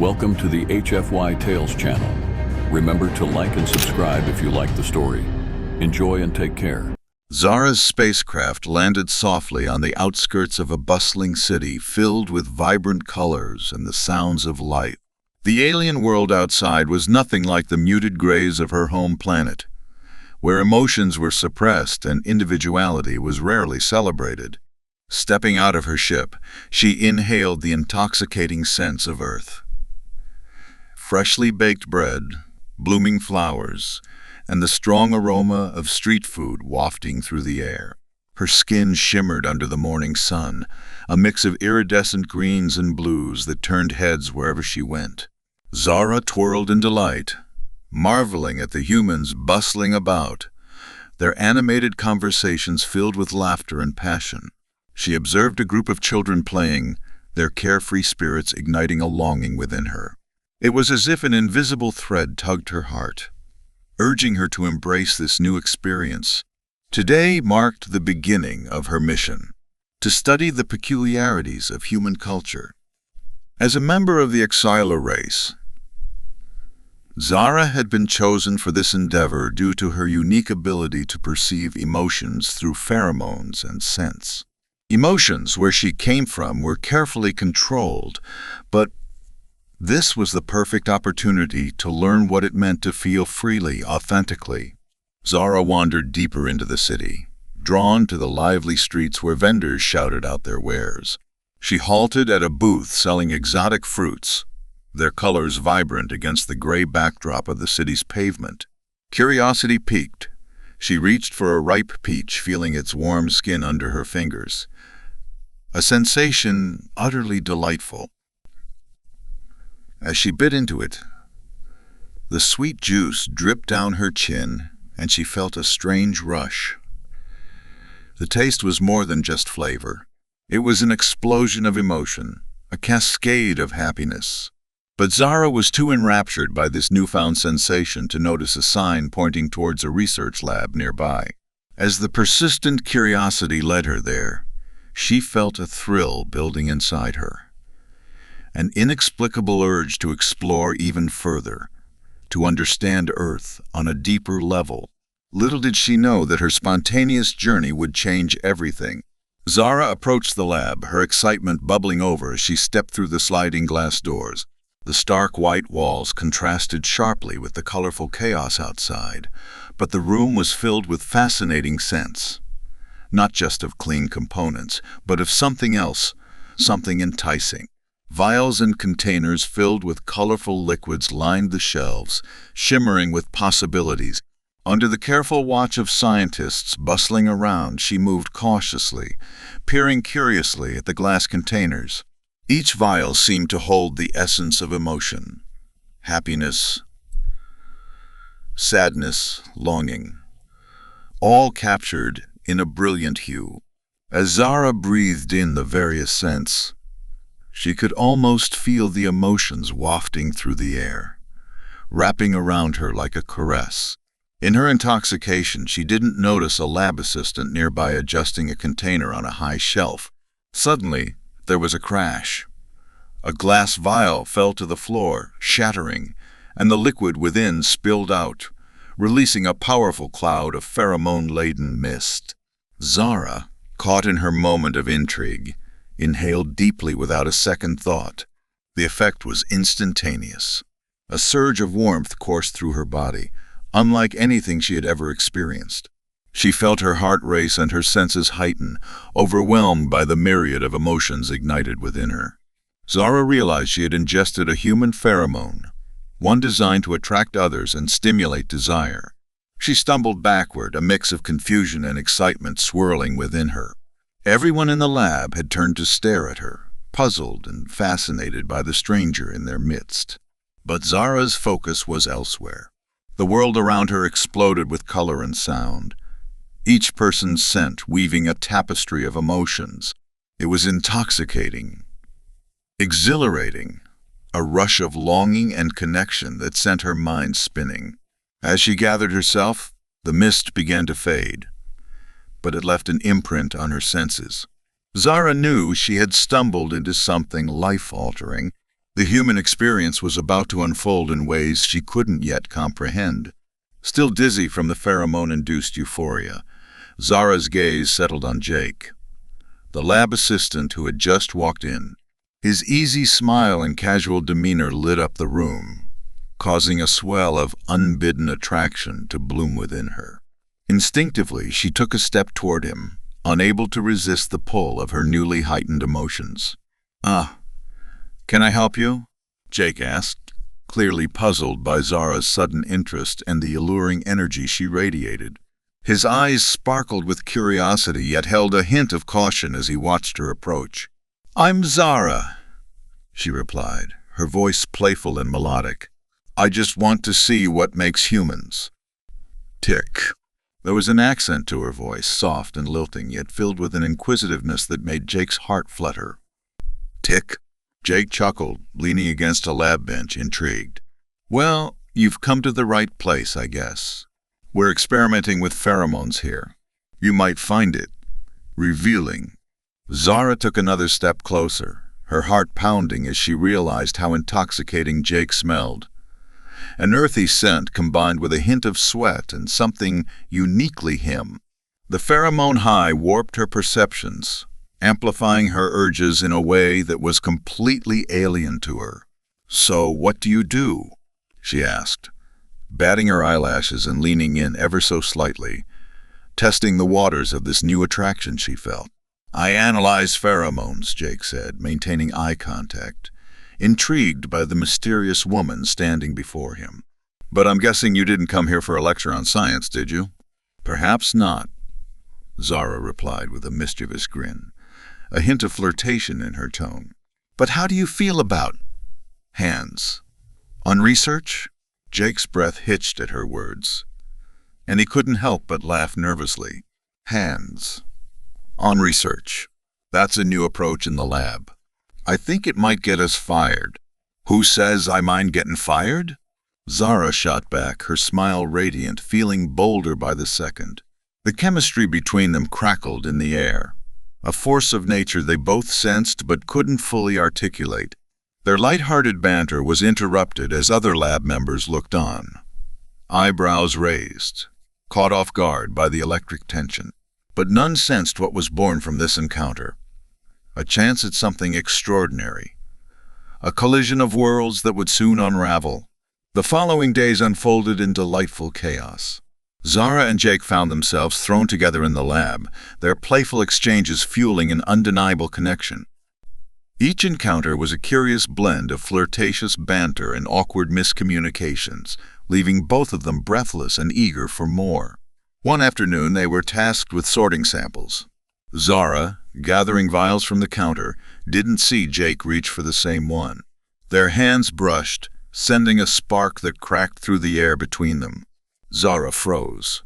Welcome to the HFY Tales channel. Remember to like and subscribe if you like the story. Enjoy and take care. Zara's spacecraft landed softly on the outskirts of a bustling city filled with vibrant colors and the sounds of life. The alien world outside was nothing like the muted grays of her home planet, where emotions were suppressed and individuality was rarely celebrated. Stepping out of her ship, she inhaled the intoxicating scents of Earth. Freshly baked bread, blooming flowers, and the strong aroma of street food wafting through the air. Her skin shimmered under the morning sun, a mix of iridescent greens and blues that turned heads wherever she went. Zara twirled in delight, marveling at the humans bustling about, their animated conversations filled with laughter and passion. She observed a group of children playing, their carefree spirits igniting a longing within her. It was as if an invisible thread tugged her heart, urging her to embrace this new experience. Today marked the beginning of her mission, to study the peculiarities of human culture. As a member of the Exiler race, Zara had been chosen for this endeavor due to her unique ability to perceive emotions through pheromones and scents. Emotions where she came from were carefully controlled, but this was the perfect opportunity to learn what it meant to feel freely, authentically. Zara wandered deeper into the city, drawn to the lively streets where vendors shouted out their wares. She halted at a booth selling exotic fruits, their colors vibrant against the gray backdrop of the city's pavement. Curiosity piqued. She reached for a ripe peach, feeling its warm skin under her fingers, a sensation utterly delightful. As she bit into it, the sweet juice dripped down her chin, and she felt a strange rush. The taste was more than just flavor. It was an explosion of emotion, a cascade of happiness. But Zara was too enraptured by this newfound sensation to notice a sign pointing towards a research lab nearby. As the persistent curiosity led her there, she felt a thrill building inside her. An inexplicable urge to explore even further, to understand Earth on a deeper level. Little did she know that her spontaneous journey would change everything. Zara approached the lab, her excitement bubbling over as she stepped through the sliding glass doors. The stark white walls contrasted sharply with the colorful chaos outside, but the room was filled with fascinating scents, not just of clean components, but of something else, something enticing. Vials and containers filled with colorful liquids lined the shelves, shimmering with possibilities. Under the careful watch of scientists bustling around, she moved cautiously, peering curiously at the glass containers. Each vial seemed to hold the essence of emotion: happiness, sadness, longing, all captured in a brilliant hue. As Zara breathed in the various scents, she could almost feel the emotions wafting through the air, wrapping around her like a caress. In her intoxication, she didn't notice a lab assistant nearby adjusting a container on a high shelf. Suddenly, there was a crash. A glass vial fell to the floor, shattering, and the liquid within spilled out, releasing a powerful cloud of pheromone-laden mist. Zara, caught in her moment of intrigue, inhaled deeply without a second thought. The effect was instantaneous. A surge of warmth coursed through her body, unlike anything she had ever experienced. She felt her heart race and her senses heighten, overwhelmed by the myriad of emotions ignited within her. Zara realized she had ingested a human pheromone, one designed to attract others and stimulate desire. She stumbled backward, a mix of confusion and excitement swirling within her. Everyone in the lab had turned to stare at her, puzzled and fascinated by the stranger in their midst. But Zara's focus was elsewhere. The world around her exploded with color and sound, each person's scent weaving a tapestry of emotions. It was intoxicating, exhilarating, a rush of longing and connection that sent her mind spinning. As she gathered herself, the mist began to fade, but it left an imprint on her senses. Zara knew she had stumbled into something life-altering. The human experience was about to unfold in ways she couldn't yet comprehend. Still dizzy from the pheromone-induced euphoria, Zara's gaze settled on Jake, the lab assistant who had just walked in. His easy smile and casual demeanor lit up the room, causing a swell of unbidden attraction to bloom within her. Instinctively, she took a step toward him, unable to resist the pull of her newly heightened emotions. Can I help you?" Jake asked, clearly puzzled by Zara's sudden interest and the alluring energy she radiated. His eyes sparkled with curiosity, yet held a hint of caution as he watched her approach. "I'm Zara," she replied, her voice playful and melodic. "I just want to see what makes humans." Tick. There was an accent to her voice, soft and lilting, yet filled with an inquisitiveness that made Jake's heart flutter. Tick. Jake chuckled, leaning against a lab bench, intrigued. "Well, you've come to the right place, I guess. We're experimenting with pheromones here. You might find it revealing." Zara took another step closer, her heart pounding as she realized how intoxicating Jake smelled. An earthy scent combined with a hint of sweat and something uniquely him. The pheromone high warped her perceptions, amplifying her urges in a way that was completely alien to her. "So what do you do?" she asked, batting her eyelashes and leaning in ever so slightly, testing the waters of this new attraction she felt. "I analyze pheromones," Jake said, maintaining eye contact, intrigued by the mysterious woman standing before him. "But I'm guessing you didn't come here for a lecture on science, did you?" "Perhaps not," Zara replied with a mischievous grin, a hint of flirtation in her tone. "But how do you feel about hands? On research?" Jake's breath hitched at her words, and he couldn't help but laugh nervously. "Hands on research. That's a new approach in the lab. I think it might get us fired." "Who says I mind getting fired?" Zara shot back, her smile radiant, feeling bolder by the second. The chemistry between them crackled in the air, a force of nature they both sensed but couldn't fully articulate. Their light-hearted banter was interrupted as other lab members looked on, eyebrows raised, caught off guard by the electric tension. But none sensed what was born from this encounter. A chance at something extraordinary. A collision of worlds that would soon unravel. The following days unfolded in delightful chaos. Zara and Jake found themselves thrown together in the lab, their playful exchanges fueling an undeniable connection. Each encounter was a curious blend of flirtatious banter and awkward miscommunications, leaving both of them breathless and eager for more. One afternoon they were tasked with sorting samples. Zara, gathering vials from the counter, didn't see Jake reach for the same one. Their hands brushed, sending a spark that cracked through the air between them. Zara froze,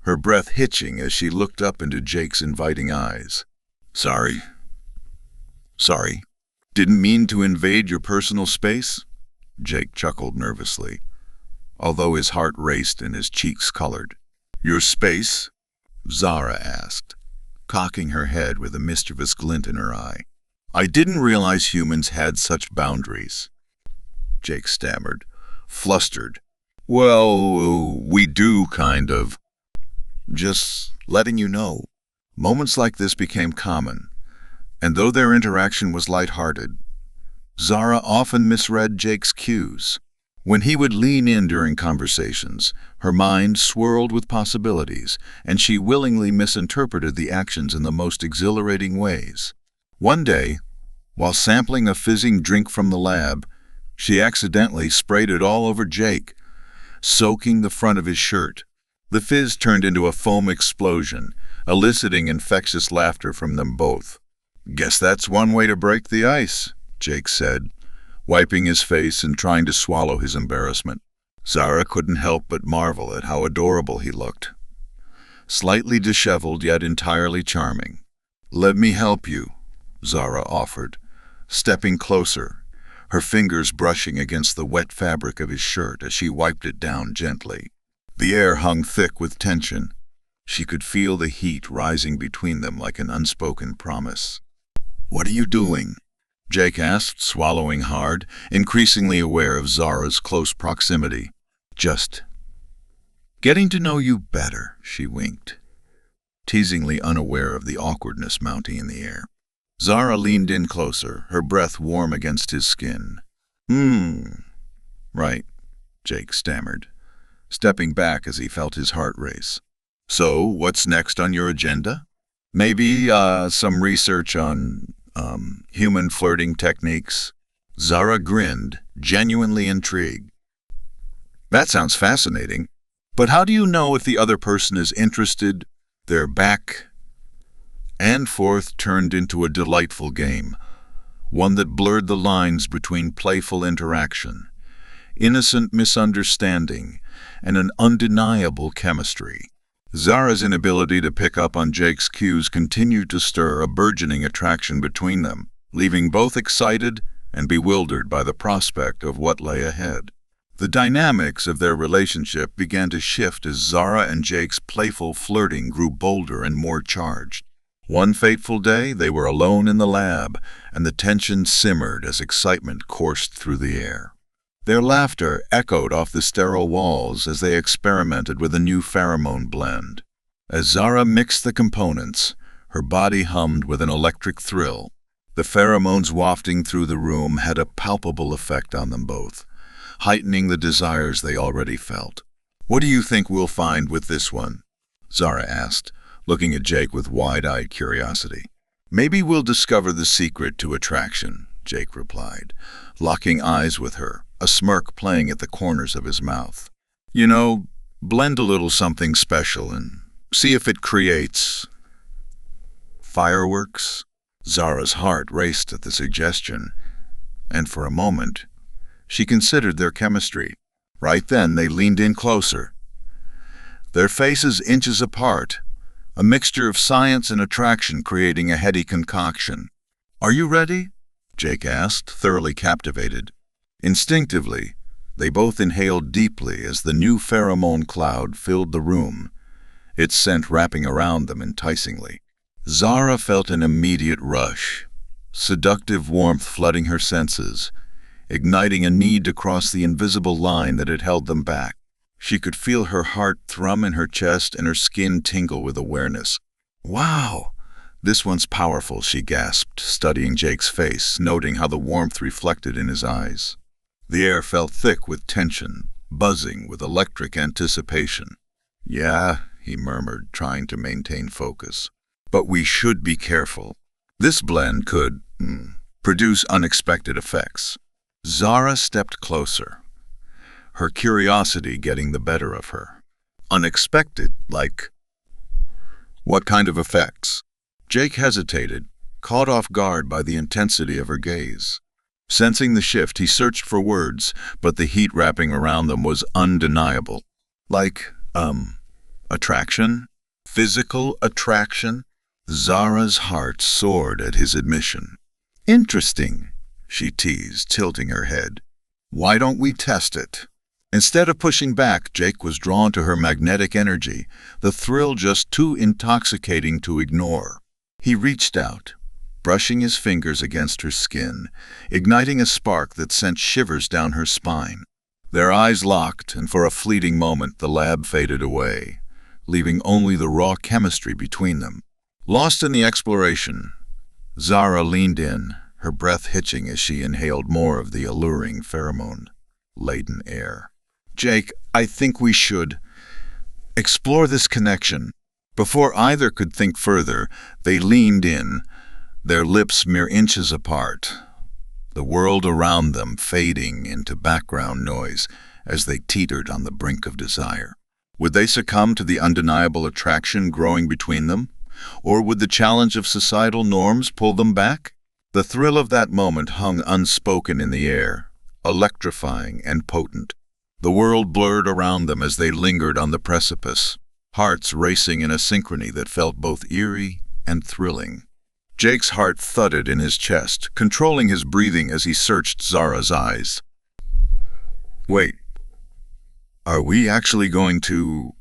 her breath hitching as she looked up into Jake's inviting eyes. Sorry. Didn't mean to invade your personal space?" Jake chuckled nervously, although his heart raced and his cheeks colored. "Your space?" Zara asked, cocking her head with a mischievous glint in her eye. "I didn't realize humans had such boundaries," Jake stammered, flustered. "Well, we do, kind of. Just letting you know." Moments like this became common, and though their interaction was light-hearted, Zara often misread Jake's cues. When he would lean in during conversations, her mind swirled with possibilities, and she willingly misinterpreted the actions in the most exhilarating ways. One day, while sampling a fizzing drink from the lab, she accidentally sprayed it all over Jake, soaking the front of his shirt. The fizz turned into a foam explosion, eliciting infectious laughter from them both. "Guess that's one way to break the ice," Jake said, wiping his face and trying to swallow his embarrassment. Zara couldn't help but marvel at how adorable he looked. Slightly disheveled, yet entirely charming. "Let me help you," Zara offered, stepping closer, her fingers brushing against the wet fabric of his shirt as she wiped it down gently. The air hung thick with tension. She could feel the heat rising between them like an unspoken promise. "What are you doing?" Jake asked, swallowing hard, increasingly aware of Zara's close proximity. Just getting to know you better, she winked, teasingly unaware of the awkwardness mounting in the air. Zara leaned in closer, her breath warm against his skin. Right, Jake stammered, stepping back as he felt his heart race. So, what's next on your agenda? Maybe some research on human flirting techniques? Zara grinned, genuinely intrigued. That sounds fascinating. But how do you know if the other person is interested? Their back and forth turned into a delightful game, one that blurred the lines between playful interaction, innocent misunderstanding, and an undeniable chemistry. Zara's inability to pick up on Jake's cues continued to stir a burgeoning attraction between them, leaving both excited and bewildered by the prospect of what lay ahead. The dynamics of their relationship began to shift as Zara and Jake's playful flirting grew bolder and more charged. One fateful day, they were alone in the lab, and the tension simmered as excitement coursed through the air. Their laughter echoed off the sterile walls as they experimented with a new pheromone blend. As Zara mixed the components, her body hummed with an electric thrill. The pheromones wafting through the room had a palpable effect on them both, heightening the desires they already felt. "What do you think we'll find with this one?" Zara asked, looking at Jake with wide-eyed curiosity. "Maybe we'll discover the secret to attraction," Jake replied, locking eyes with her, a smirk playing at the corners of his mouth. "You know, blend a little something special and see if it creates fireworks." Zara's heart raced at the suggestion, and for a moment, she considered their chemistry. Right then, they leaned in closer, their faces inches apart, a mixture of science and attraction creating a heady concoction. "Are you ready?" Jake asked, thoroughly captivated. Instinctively, they both inhaled deeply as the new pheromone cloud filled the room, its scent wrapping around them enticingly. Zara felt an immediate rush, seductive warmth flooding her senses, igniting a need to cross the invisible line that had held them back. She could feel her heart thrum in her chest and her skin tingle with awareness. "Wow, this one's powerful," she gasped, studying Jake's face, noting how the warmth reflected in his eyes. The air felt thick with tension, buzzing with electric anticipation. "Yeah," he murmured, trying to maintain focus. "But we should be careful. This blend could produce unexpected effects." Zara stepped closer, her curiosity getting the better of her. "Unexpected, like what kind of effects?" Jake hesitated, caught off guard by the intensity of her gaze. Sensing the shift, he searched for words, but the heat wrapping around them was undeniable. "Like, attraction? Physical attraction?" Zara's heart soared at his admission. "Interesting," she teased, tilting her head. "Why don't we test it?" Instead of pushing back, Jake was drawn to her magnetic energy, the thrill just too intoxicating to ignore. He reached out, brushing his fingers against her skin, igniting a spark that sent shivers down her spine. Their eyes locked, and for a fleeting moment the lab faded away, leaving only the raw chemistry between them. Lost in the exploration, Zara leaned in, her breath hitching as she inhaled more of the alluring pheromone-laden air. "Jake, I think we should explore this connection." Before either could think further, they leaned in, their lips mere inches apart, the world around them fading into background noise as they teetered on the brink of desire. Would they succumb to the undeniable attraction growing between them? Or would the challenge of societal norms pull them back? The thrill of that moment hung unspoken in the air, electrifying and potent. The world blurred around them as they lingered on the precipice, hearts racing in a synchrony that felt both eerie and thrilling. Jake's heart thudded in his chest, controlling his breathing as he searched Zara's eyes. "Wait, are we actually going to—"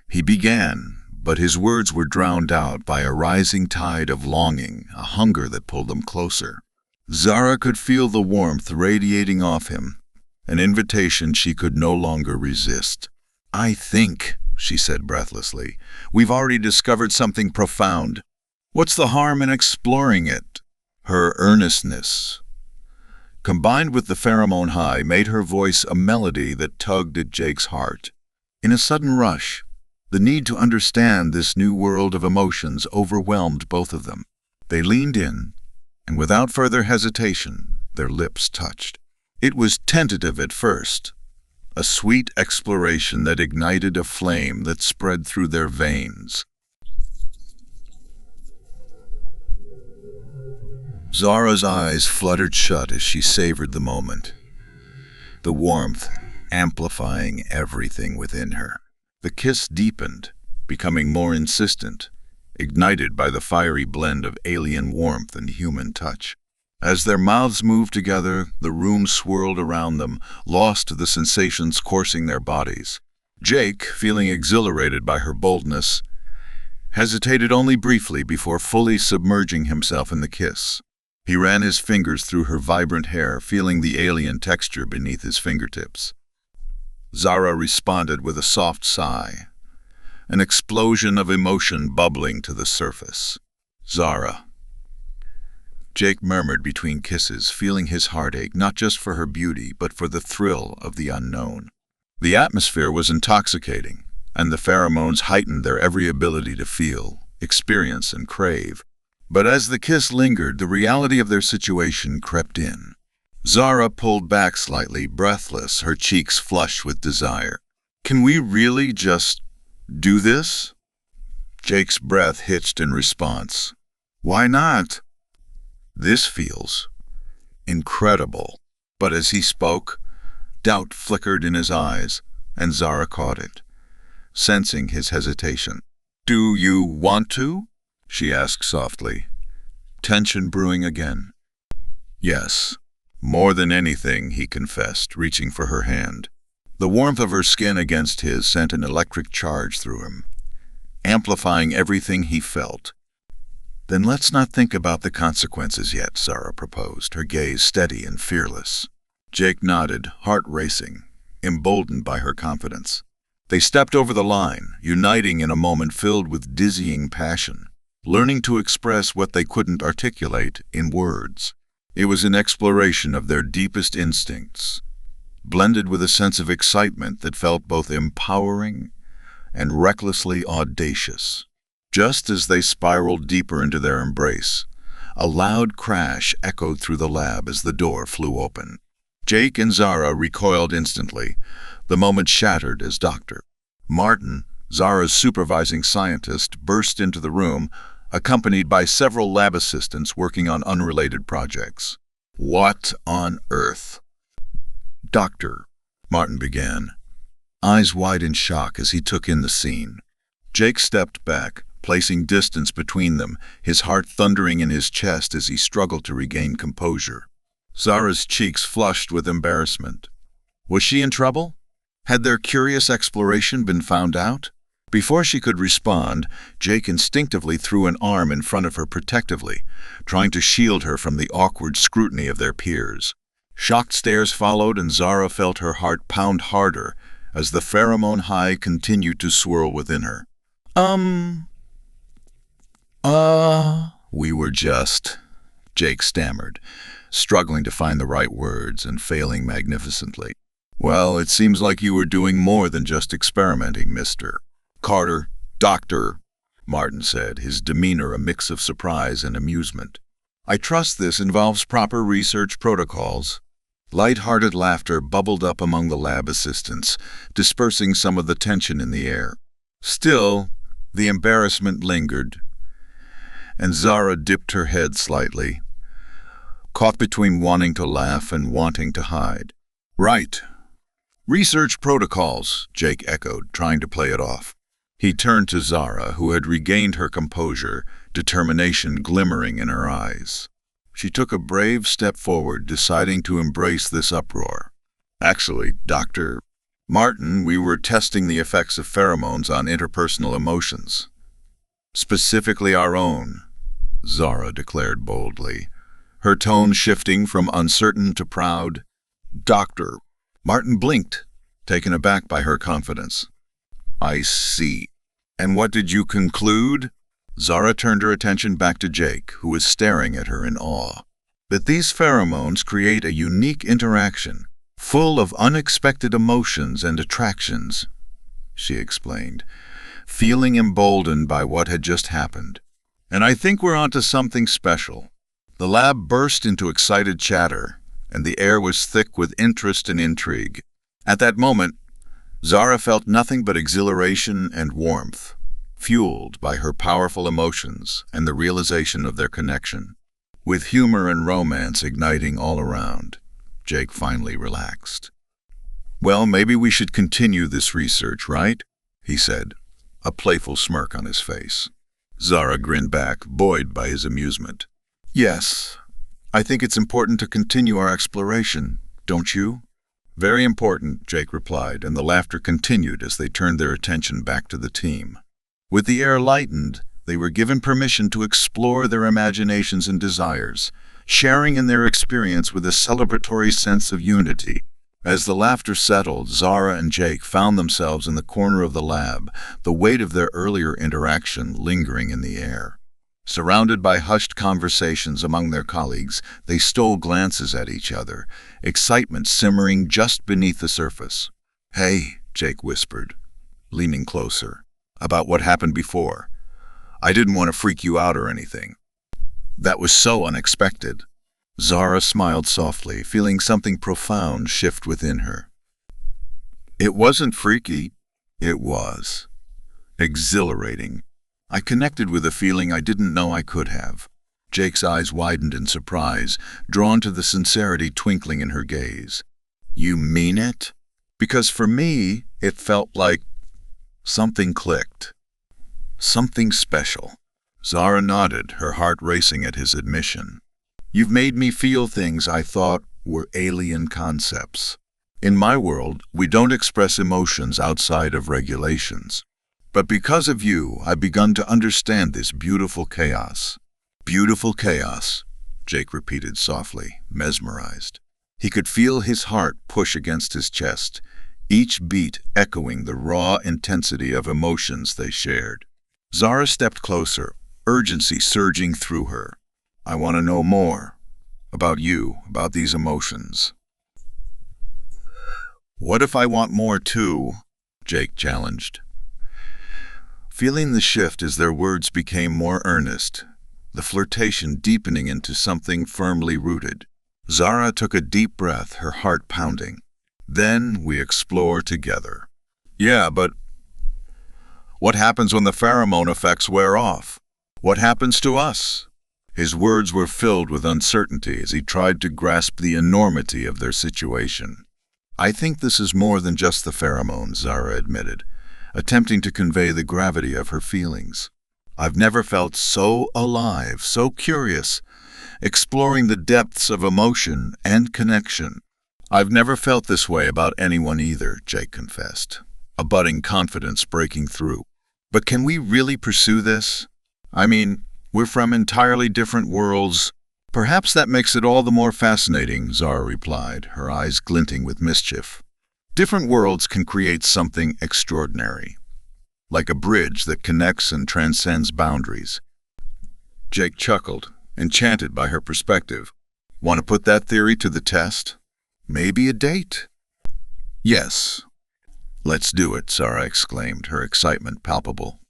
he began, but his words were drowned out by a rising tide of longing, a hunger that pulled them closer. Zara could feel the warmth radiating off him, an invitation she could no longer resist. "I think," she said breathlessly, "we've already discovered something profound. What's the harm in exploring it?" Her earnestness, combined with the pheromone high, made her voice a melody that tugged at Jake's heart. In a sudden rush, the need to understand this new world of emotions overwhelmed both of them. They leaned in, and without further hesitation, their lips touched. It was tentative at first, a sweet exploration that ignited a flame that spread through their veins. Zara's eyes fluttered shut as she savored the moment, the warmth amplifying everything within her. The kiss deepened, becoming more insistent, ignited by the fiery blend of alien warmth and human touch. As their mouths moved together, the room swirled around them, lost to the sensations coursing their bodies. Jake, feeling exhilarated by her boldness, hesitated only briefly before fully submerging himself in the kiss. He ran his fingers through her vibrant hair, feeling the alien texture beneath his fingertips. Zara responded with a soft sigh, an explosion of emotion bubbling to the surface. "Zara," Jake murmured between kisses, feeling his heart ache not just for her beauty, but for the thrill of the unknown. The atmosphere was intoxicating, and the pheromones heightened their every ability to feel, experience, and crave. But as the kiss lingered, the reality of their situation crept in. Zara pulled back slightly, breathless, her cheeks flushed with desire. "Can we really just do this?" Jake's breath hitched in response. "Why not? This feels incredible." But as he spoke, doubt flickered in his eyes, and Zara caught it, sensing his hesitation. "Do you want to?" she asked softly, tension brewing again. "Yes, more than anything," he confessed, reaching for her hand. The warmth of her skin against his sent an electric charge through him, amplifying everything he felt. "Then let's not think about the consequences yet," Zara proposed, her gaze steady and fearless. Jake nodded, heart racing, emboldened by her confidence. They stepped over the line, uniting in a moment filled with dizzying passion, learning to express what they couldn't articulate in words. It was an exploration of their deepest instincts, blended with a sense of excitement that felt both empowering and recklessly audacious. Just as they spiraled deeper into their embrace, a loud crash echoed through the lab as the door flew open. Jake and Zara recoiled instantly, the moment shattered as Dr. Martin, Zara's supervising scientist, burst into the room, accompanied by several lab assistants working on unrelated projects. "What on earth?" "Doctor," Martin began, eyes wide in shock as he took in the scene. Jake stepped back, placing distance between them, his heart thundering in his chest as he struggled to regain composure. Zara's cheeks flushed with embarrassment. Was she in trouble? Had their curious exploration been found out? Before she could respond, Jake instinctively threw an arm in front of her protectively, trying to shield her from the awkward scrutiny of their peers. Shocked stares followed, and Zara felt her heart pound harder as the pheromone high continued to swirl within her. We were just," Jake stammered, struggling to find the right words and failing magnificently. "Well, it seems like you were doing more than just experimenting, Mr. Carter." "Doctor," Martin said, his demeanor a mix of surprise and amusement. "I trust this involves proper research protocols." Light-hearted laughter bubbled up among the lab assistants, dispersing some of the tension in the air. Still, the embarrassment lingered, and Zara dipped her head slightly, caught between wanting to laugh and wanting to hide. "Right. Research protocols," Jake echoed, trying to play it off. He turned to Zara, who had regained her composure, determination glimmering in her eyes. She took a brave step forward, deciding to embrace this uproar. "Actually, Dr. Martin, we were testing the effects of pheromones on interpersonal emotions. Specifically our own, Zara declared boldly, her tone shifting from uncertain to proud. Doctor. Martin blinked, taken aback by her confidence. I see. And what did you conclude? Zara turned her attention back to Jake, who was staring at her in awe. That these pheromones create a unique interaction, full of unexpected emotions and attractions, she explained, feeling emboldened by what had just happened. And I think we're onto something special. The lab burst into excited chatter, and the air was thick with interest and intrigue. At that moment, Zara felt nothing but exhilaration and warmth, fueled by her powerful emotions and the realization of their connection. With humor and romance igniting all around, Jake finally relaxed. Well, maybe we should continue this research, right? He said, a playful smirk on his face. Zara grinned back, buoyed by his amusement. Yes, I think it's important to continue our exploration, don't you? Very important, Jake replied, and the laughter continued as they turned their attention back to the team. With the air lightened, they were given permission to explore their imaginations and desires, sharing in their experience with a celebratory sense of unity. As the laughter settled, Zara and Jake found themselves in the corner of the lab, the weight of their earlier interaction lingering in the air. Surrounded by hushed conversations among their colleagues, they stole glances at each other, excitement simmering just beneath the surface. Hey, Jake whispered, leaning closer, about what happened before. I didn't want to freak you out or anything. That was so unexpected. Zara smiled softly, feeling something profound shift within her. It wasn't freaky. It was exhilarating. I connected with a feeling I didn't know I could have. Jake's eyes widened in surprise, drawn to the sincerity twinkling in her gaze. You mean it? Because for me, it felt like something clicked. Something special. Zara nodded, her heart racing at his admission. You've made me feel things I thought were alien concepts. In my world, we don't express emotions outside of regulations. But because of you, I've begun to understand this beautiful chaos. Beautiful chaos, Jake repeated softly, mesmerized. He could feel his heart push against his chest, each beat echoing the raw intensity of emotions they shared. Zara stepped closer, urgency surging through her. I want to know more about you, about these emotions. What if I want more too? Jake challenged. Feeling the shift as their words became more earnest, the flirtation deepening into something firmly rooted, Zara took a deep breath, her heart pounding. Then we explore together. Yeah, but what happens when the pheromone effects wear off? What happens to us? His words were filled with uncertainty as he tried to grasp the enormity of their situation. I think this is more than just the pheromones, Zara admitted, attempting to convey the gravity of her feelings. I've never felt so alive, so curious, exploring the depths of emotion and connection. I've never felt this way about anyone either, Jake confessed, a budding confidence breaking through. But can we really pursue this? I mean, we're from entirely different worlds. Perhaps that makes it all the more fascinating, Zara replied, her eyes glinting with mischief. Different worlds can create something extraordinary, like a bridge that connects and transcends boundaries. Jake chuckled, enchanted by her perspective. Want to put that theory to the test? Maybe a date? Yes. Let's do it, Zara exclaimed, her excitement palpable.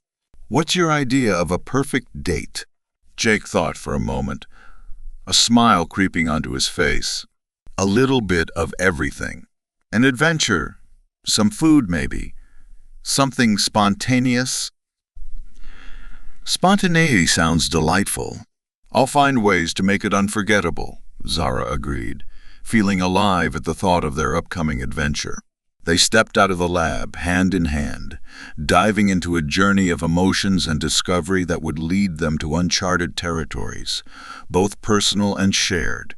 What's your idea of a perfect date? Jake thought for a moment, a smile creeping onto his face. A little bit of everything. An adventure, some food maybe, something spontaneous. Spontaneity sounds delightful. I'll find ways to make it unforgettable, Zara agreed, feeling alive at the thought of their upcoming adventure. They stepped out of the lab, hand in hand, diving into a journey of emotions and discovery that would lead them to uncharted territories, both personal and shared.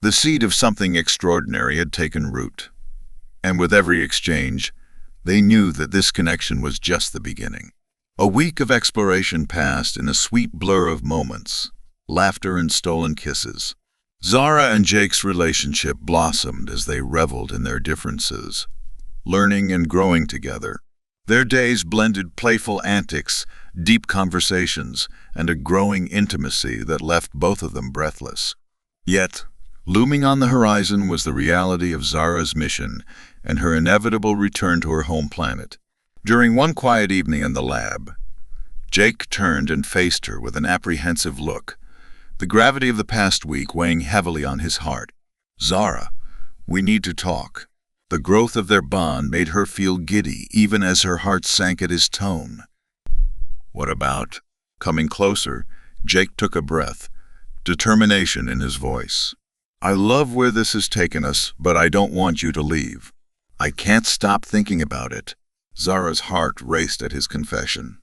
The seed of something extraordinary had taken root, and with every exchange, they knew that this connection was just the beginning. A week of exploration passed in a sweet blur of moments, laughter and stolen kisses. Zara and Jake's relationship blossomed as they reveled in their differences, learning and growing together. Their days blended playful antics, deep conversations, and a growing intimacy that left both of them breathless. Yet, looming on the horizon was the reality of Zara's mission and her inevitable return to her home planet. During one quiet evening in the lab, Jake turned and faced her with an apprehensive look, the gravity of the past week weighing heavily on his heart. "Zara, we need to talk." The growth of their bond made her feel giddy even as her heart sank at his tone. "What about?" Coming closer, Jake took a breath, determination in his voice. "I love where this has taken us, but I don't want you to leave. I can't stop thinking about it." Zara's heart raced at his confession.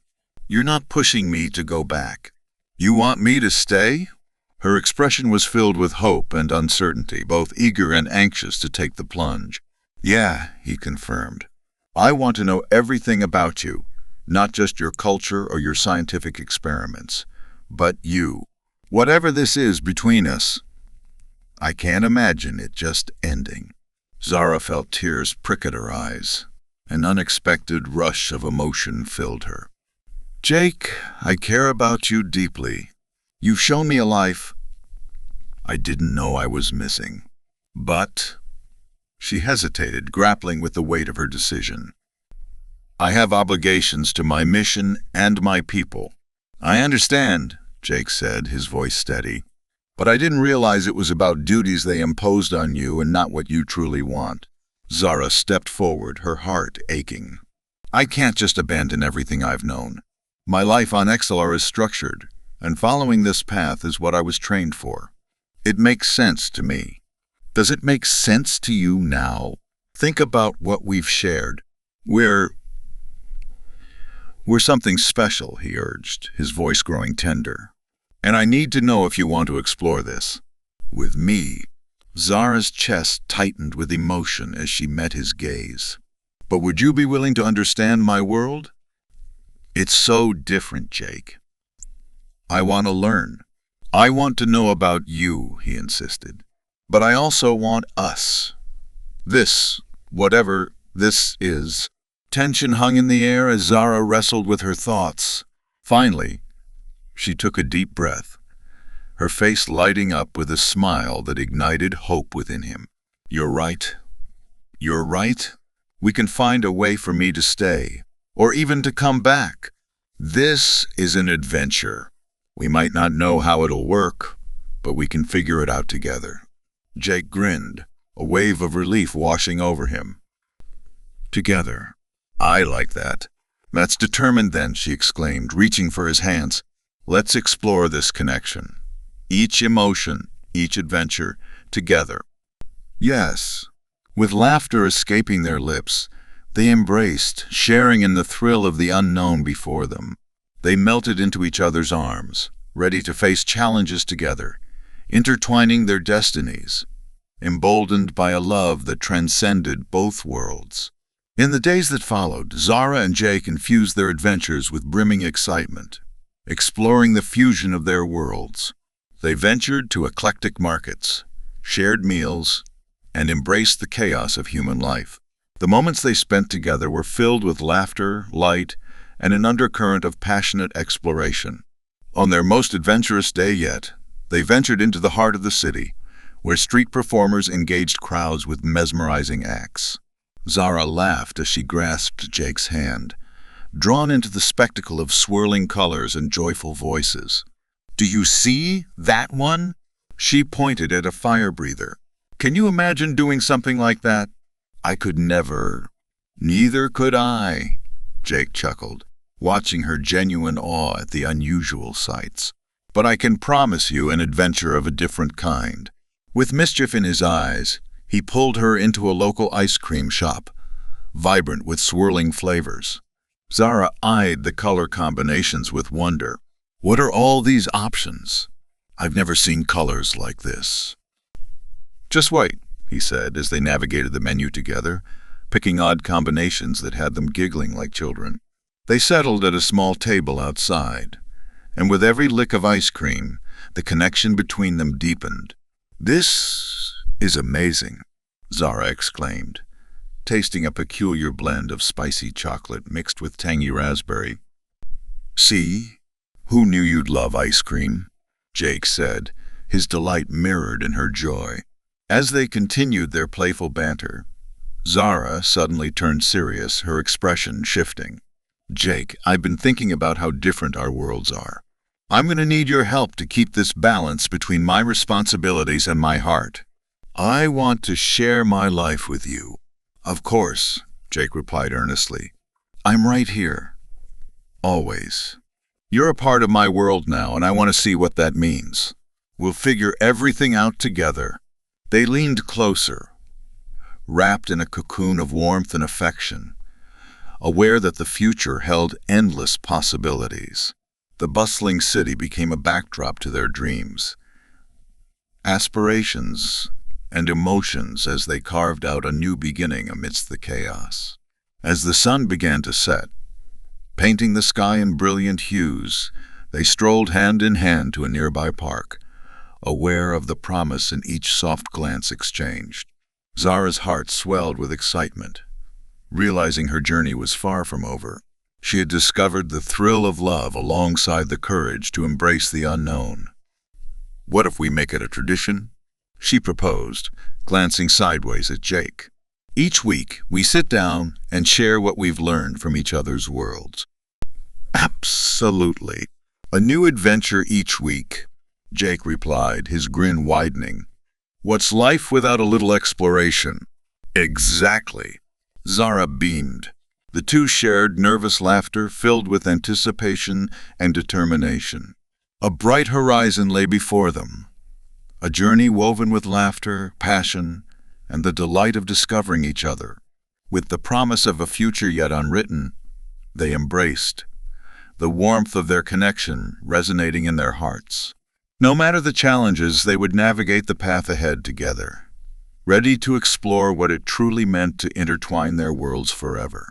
"You're not pushing me to go back. You want me to stay?" Her expression was filled with hope and uncertainty, both eager and anxious to take the plunge. "Yeah," he confirmed. "I want to know everything about you, not just your culture or your scientific experiments, but you. Whatever this is between us, I can't imagine it just ending." Zara felt tears prick at her eyes. An unexpected rush of emotion filled her. "Jake, I care about you deeply. You've shown me a life I didn't know I was missing. But—" She hesitated, grappling with the weight of her decision. "I have obligations to my mission and my people." "I understand," Jake said, his voice steady. "But I didn't realize it was about duties they imposed on you and not what you truly want." Zara stepped forward, her heart aching. "I can't just abandon everything I've known. My life on Exelar is structured, and following this path is what I was trained for. It makes sense to me. Does it make sense to you now? Think about what we've shared. We're something special," he urged, his voice growing tender. "And I need to know if you want to explore this with me." Zara's chest tightened with emotion as she met his gaze. "But would you be willing to understand my world?" "It's so different, Jake." "I want to learn. I want to know about you," he insisted. "But I also want us. This, whatever this is." Tension hung in the air as Zara wrestled with her thoughts. Finally, she took a deep breath, her face lighting up with a smile that ignited hope within him. "You're right. You're right. We can find a way for me to stay, or even to come back. This is an adventure. We might not know how it'll work, but we can figure it out together." Jake grinned, a wave of relief washing over him. "Together. I like that. That's determined then," she exclaimed, reaching for his hands. "Let's explore this connection. Each emotion, each adventure, together." "Yes." With laughter escaping their lips, they embraced, sharing in the thrill of the unknown before them. They melted into each other's arms, ready to face challenges together, intertwining their destinies, emboldened by a love that transcended both worlds. In the days that followed, Zara and Jake infused their adventures with brimming excitement, exploring the fusion of their worlds. They ventured to eclectic markets, shared meals, and embraced the chaos of human life. The moments they spent together were filled with laughter, light, and an undercurrent of passionate exploration. On their most adventurous day yet, they ventured into the heart of the city, where street performers engaged crowds with mesmerizing acts. Zara laughed as she grasped Jake's hand, drawn into the spectacle of swirling colors and joyful voices. "Do you see that one?" She pointed at a fire breather. "Can you imagine doing something like that?" "I could never." "Neither could I," Jake chuckled, watching her genuine awe at the unusual sights. "But I can promise you an adventure of a different kind." With mischief in his eyes, he pulled her into a local ice cream shop, vibrant with swirling flavors. Zara eyed the color combinations with wonder. "What are all these options? I've never seen colors like this." "Just wait," he said as they navigated the menu together, picking odd combinations that had them giggling like children. They settled at a small table outside, and with every lick of ice cream, the connection between them deepened. "This is amazing," Zara exclaimed, tasting a peculiar blend of spicy chocolate mixed with tangy raspberry. "See? Who knew you'd love ice cream?" Jake said, his delight mirrored in her joy. As they continued their playful banter, Zara suddenly turned serious, her expression shifting. "Jake, I've been thinking about how different our worlds are. I'm going to need your help to keep this balance between my responsibilities and my heart. I want to share my life with you." "Of course," Jake replied earnestly. "I'm right here. Always. You're a part of my world now, and I want to see what that means. We'll figure everything out together." They leaned closer, wrapped in a cocoon of warmth and affection, aware that the future held endless possibilities. The bustling city became a backdrop to their dreams, aspirations, and emotions as they carved out a new beginning amidst the chaos. As the sun began to set, painting the sky in brilliant hues, they strolled hand in hand to a nearby park, aware of the promise in each soft glance exchanged. Zara's heart swelled with excitement, realizing her journey was far from over. She had discovered the thrill of love alongside the courage to embrace the unknown. "What if we make it a tradition?" she proposed, glancing sideways at Jake. "Each week, we sit down and share what we've learned from each other's worlds." "Absolutely. A new adventure each week," Jake replied, his grin widening. "What's life without a little exploration?" "Exactly." Zara beamed. The two shared nervous laughter filled with anticipation and determination. A bright horizon lay before them, a journey woven with laughter, passion, and the delight of discovering each other. With the promise of a future yet unwritten, they embraced, the warmth of their connection resonating in their hearts. No matter the challenges, they would navigate the path ahead together, ready to explore what it truly meant to intertwine their worlds forever.